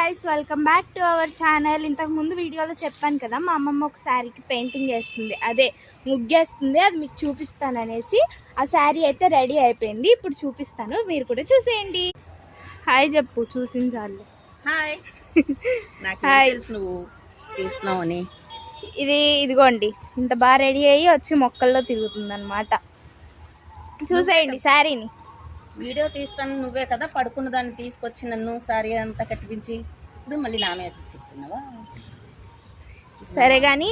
Guys, welcome back to our channel. ఇంతకు ముందు వీడియోలో చెప్పాను కదా, మా అమ్మమ్మ ఒక శారీకి పెయింటింగ్ వేస్తుంది, అదే ముగ్గేస్తుంది. అది మీకు చూపిస్తాననేసి ఆ శారీ అయితే రెడీ అయిపోయింది. ఇప్పుడు చూపిస్తాను, మీరు కూడా చూసేయండి. హాయ్ చెప్పు, చూసిన చాలు. హాయ్. హాయ్. నువ్వు తీస్తున్నావని ఇదిగోండి, ఇంత బాగా రెడీ అయ్యి వచ్చి మొక్కల్లో తిరుగుతుంది అనమాట. చూసేయండి శారీని. వీడియో తీస్తాను నువ్వే కదా, పడుకున్న దాన్ని తీసుకొచ్చి నన్ను సారీ అంతా కట్టించి ఇప్పుడు మళ్ళీ నా మీద చెప్తున్నావా? సరే కానీ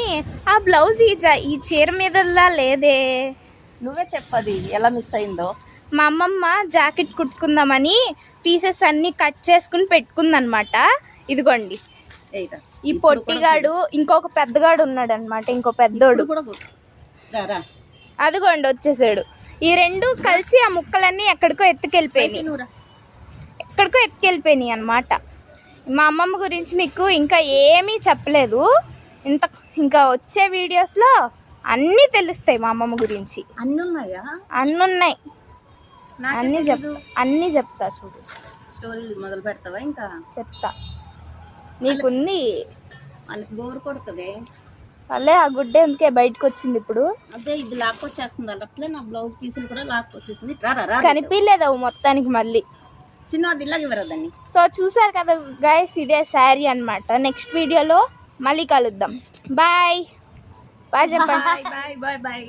ఆ బ్లౌజ్ ఈ చీర మీదలా లేదే. నువ్వే చెప్పది ఎలా మిస్ అయిందో. మా అమ్మమ్మ జాకెట్ కుట్టుకుందామని పీసెస్ అన్నీ కట్ చేసుకుని పెట్టుకుందనమాట. ఇదిగోండి, ఈ పొట్టిగాడు ఇంకొక పెద్దగాడు ఉన్నాడు అనమాట, ఇంకో పెద్దోడు. అదిగోండి వచ్చేసాడు. ఈ రెండు కలిసి ఆ ముక్కలన్నీ ఎక్కడికో ఎత్తుకెళ్ళిపోయినాయి అనమాట. మా అమ్మమ్మ గురించి మీకు ఇంకా ఏమీ చెప్పలేదు. ఇంకా వచ్చే వీడియోస్లో అన్నీ తెలుస్తాయి మా అమ్మమ్మ గురించి. అన్నీ ఉన్నాయి, అన్నీ చెప్తా చూడు. స్టోరీలు మొదలు పెడతావా? ఇంకా చెప్తా. నీకుంది, మనకి బోర్ కొడుతుంది. అల్లే ఆ గుడ్డ ఎందుకే బయటకు వచ్చింది ఇప్పుడు. అదే ఇది లాక్కొచ్చేస్తుంది, అట్లే నా బ్లౌజ్ పీసులు కూడా లాక్కొచ్చేసింది. కనిపించలేదు మొత్తానికి మళ్ళీ చిన్నది ఇలాగ ఇవ్వరదండి. సో చూసారు కదా గైస్, ఇదే శారీ అనమాట. నెక్స్ట్ వీడియోలో మళ్ళీ కలుద్దాం. బాయ్ బాయ్ చెప్పండి. Bye bye bye.